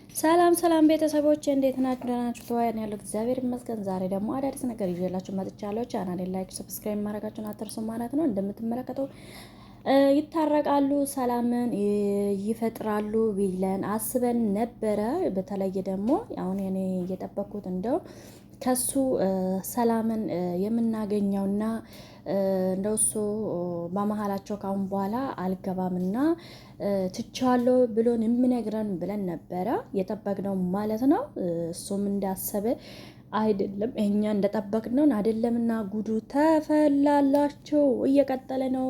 ሰላም ሰላም ቤተሰቦች እንዴት ናችሁ? ደህና ናችሁ? ተወያይን ያለው እግዚአብሔር ይመስገን። ዛሬ ደግሞ አዳዲስ ነገር ይዤላችሁ መጥቻለሁ። ቻናሌን ላይክ፣ ሰብስክራይብ ማድረጋችሁን አትርሱ ማለት ነው። እንደምትመለከተው ይታረቃሉ፣ ሰላምን ይፈጥራሉ ብለን አስበን ነበረ። በተለይ ደግሞ አሁን እኔ እየጠበኩት እንደው ከሱ ሰላምን የምናገኘውና እንደው እሱ በመሀላቸው ካሁን በኋላ አልገባምና ትቻለሁ ብሎን የምነግረን ብለን ነበረ የጠበቅነው ማለት ነው። እሱም እንዳሰበ አይደለም፣ እኛ እንደጠበቅነው አይደለምና ጉዱ ተፈላላቸው እየቀጠለ ነው።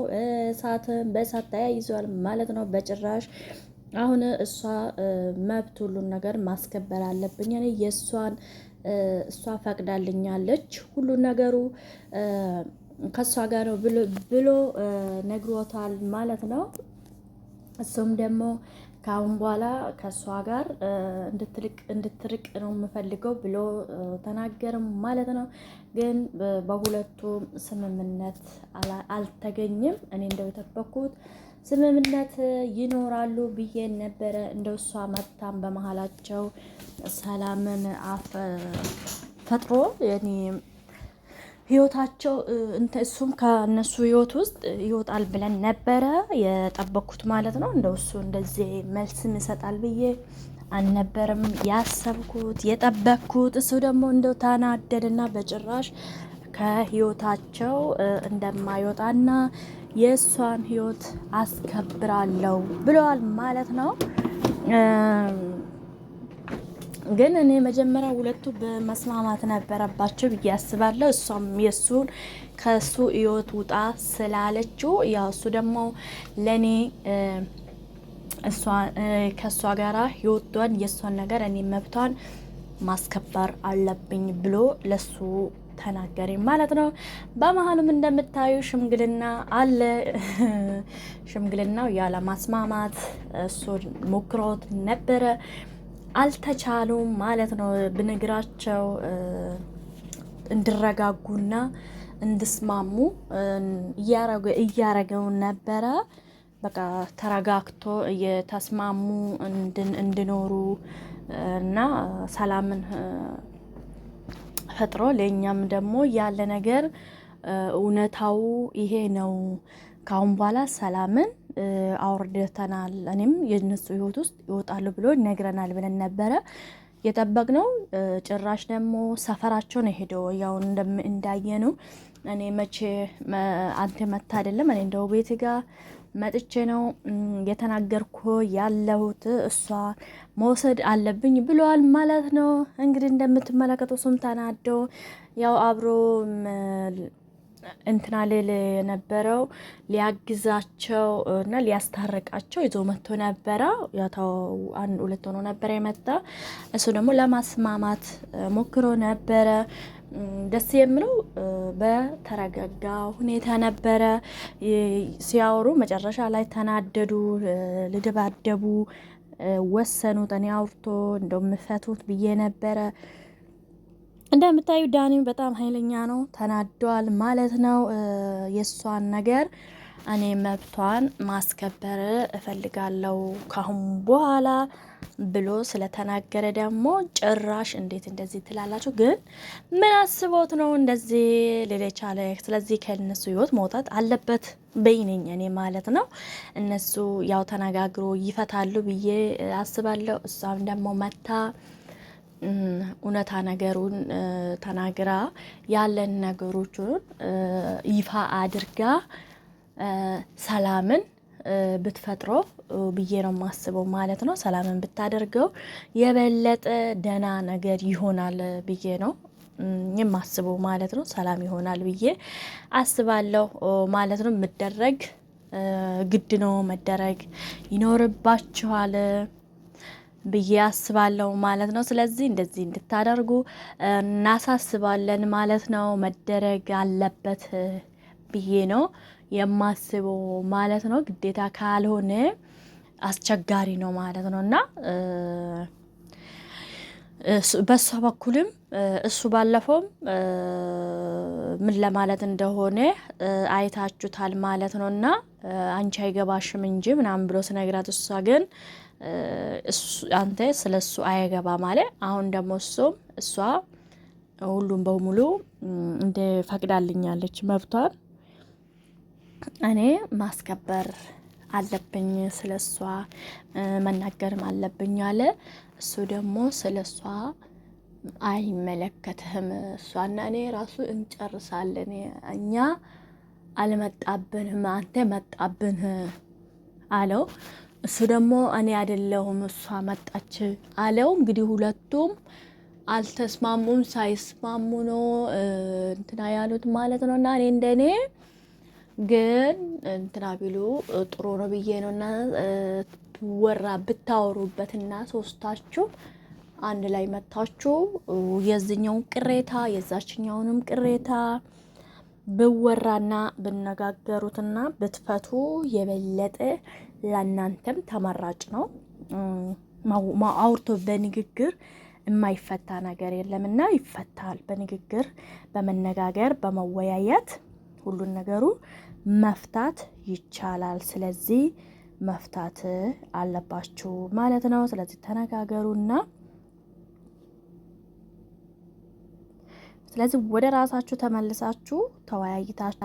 እሳትን በእሳት ተያይዟል ማለት ነው። በጭራሽ አሁን እሷ መብት ሁሉን ነገር ማስከበር አለብኝ እኔ የእሷን እሷ ፈቅዳልኛለች ሁሉ ነገሩ ከሷ ጋር ነው ብሎ ነግሮታል ማለት ነው። እሱም ደግሞ ከአሁን በኋላ ከሷ ጋር እንድትርቅ ነው የምፈልገው ብሎ ተናገርም ማለት ነው። ግን በሁለቱም ስምምነት አልተገኘም። እኔ እንደው የጠበኩት ስምምነት ይኖራሉ ብዬ ነበረ። እንደው እሷ መታም በመሀላቸው ሰላምን ፈጥሮ ህይወታቸው እሱም ከነሱ ህይወት ውስጥ ይወጣል ብለን ነበረ የጠበኩት ማለት ነው። እንደው እሱ እንደዚህ መልስ ይሰጣል ብዬ አልነበረም ያሰብኩት የጠበኩት። እሱ ደግሞ እንደው ተናደድና በጭራሽ ከህይወታቸው እንደማይወጣና የእሷን ህይወት አስከብራለሁ ብለዋል ማለት ነው። ግን እኔ መጀመሪያ ሁለቱ በመስማማት ነበረባቸው ብዬ አስባለሁ። እሷም የሱን ከሱ ህይወት ውጣ ስላለችው ያው እሱ ደግሞ ለኔ እሷ ከሷ ጋራ ህይወቷን የሷን ነገር እኔ መብቷን ማስከበር አለብኝ ብሎ ለሱ ተናገሪ ማለት ነው። በመሀልም እንደምታዩ ሽምግልና አለ። ሽምግልናው ያለ ማስማማት እሱ ሞክሮት ነበረ አልተቻሉም ማለት ነው። ብነግራቸው እንዲረጋጉና እንዲስማሙ እያረገው ነበረ። በቃ ተረጋግቶ እየተስማሙ እንዲኖሩ እና ሰላምን ፈጥሮ ለኛም ደግሞ ያለ ነገር እውነታው ይሄ ነው። ካሁን በኋላ ሰላምን አውርደተናል፣ እኔም የነሱ ህይወት ውስጥ ይወጣሉ ብሎ ይነግረናል ብለን ነበረ የጠበቅነው። ጭራሽ ደግሞ ሰፈራቸው ነው ሄደው ያው እንዳየነው እኔ መቼ አንተ መታ አይደለም እኔ እንደው ቤት ጋር መጥቼ ነው የተናገርኩ ያለሁት እሷ መውሰድ አለብኝ ብለዋል ማለት ነው። እንግዲህ እንደምትመለከቱ እሱም ተናደው ያው አብሮ እንትና ልል የነበረው ሊያግዛቸው እና ሊያስታርቃቸው ይዞ መጥቶ ነበረ። ያው አንድ ሁለት ሆኖ ነበረ የመጣ እሱ ደግሞ ለማስማማት ሞክሮ ነበረ። ደስ የሚለው በተረጋጋ ሁኔታ ነበረ ሲያወሩ። መጨረሻ ላይ ተናደዱ፣ ልደባደቡ ወሰኑት። እኔ አውርቶ እንደምፈቱት ብዬ ነበረ። እንደምታዩ ዳኒም በጣም ኃይለኛ ነው፣ ተናዷል ማለት ነው። የእሷን ነገር እኔ መብቷን ማስከበር እፈልጋለሁ ካሁን በኋላ ብሎ ስለተናገረ ደግሞ ጭራሽ እንዴት እንደዚህ ትላላችሁ? ግን ምን አስቦት ነው እንደዚህ ሌላ ቻለ? ስለዚህ ከእነሱ ህይወት መውጣት አለበት በይነኝ እኔ ማለት ነው። እነሱ ያው ተነጋግሮ ይፈታሉ ብዬ አስባለሁ። እሷም ደግሞ መታ እውነታ ነገሩን ተናግራ ያለን ነገሮችን ይፋ አድርጋ ሰላምን ብትፈጥሮ ብዬ ነው የማስበው ማለት ነው። ሰላምን ብታደርገው የበለጠ ደህና ነገር ይሆናል ብዬ ነው የማስበው ማለት ነው። ሰላም ይሆናል ብዬ አስባለሁ ማለት ነው። መደረግ ግድ ነው፣ መደረግ ይኖርባችኋል ብዬ አስባለሁ ማለት ነው። ስለዚህ እንደዚህ እንድታደርጉ እናሳስባለን ማለት ነው። መደረግ አለበት ብዬ ነው የማስበው ማለት ነው። ግዴታ ካልሆነ አስቸጋሪ ነው ማለት ነው እና በሷ በኩልም እሱ ባለፈውም ምን ለማለት እንደሆነ አይታችሁታል ማለት ነው እና አንቺ አይገባሽም እንጂ ምናምን ብሎ ስነግራት እሷ ግን አንተ ስለሱ አያገባ ማለት አሁን ደግሞ እሷ ሁሉም በሙሉ እንደ ፈቅዳልኛለች መብቷን እኔ ማስከበር አለብኝ ስለሷ መናገርም አለብኝ አለ። እሱ ደግሞ ስለሷ አይመለከትህም፣ እሷና እኔ ራሱ እንጨርሳለን፣ እኛ አልመጣብንም፣ አንተ መጣብን አለው። እሱ ደግሞ እኔ አይደለሁም እሷ መጣች አለው። እንግዲህ ሁለቱም አልተስማሙም። ሳይስማሙ ነው እንትና ያሉት ማለት ነው። እና እኔ እንደኔ ግን እንትና ቢሉ ጥሩ ነው ብዬ ነው። እና ወራ ብታወሩበትና ሶስታችሁ አንድ ላይ መታችሁ የዚህኛውን ቅሬታ የዛችኛውንም ቅሬታ ብወራና ብነጋገሩትና ብትፈቱ የበለጠ ለእናንተም ተመራጭ ነው። አውርቶ በንግግር የማይፈታ ነገር የለምና ይፈታል። በንግግር በመነጋገር በመወያየት ሁሉን ነገሩ መፍታት ይቻላል። ስለዚህ መፍታት አለባችሁ ማለት ነው። ስለዚህ ተነጋገሩና ስለዚህ ወደ ራሳችሁ ተመልሳችሁ ተወያይታችሁ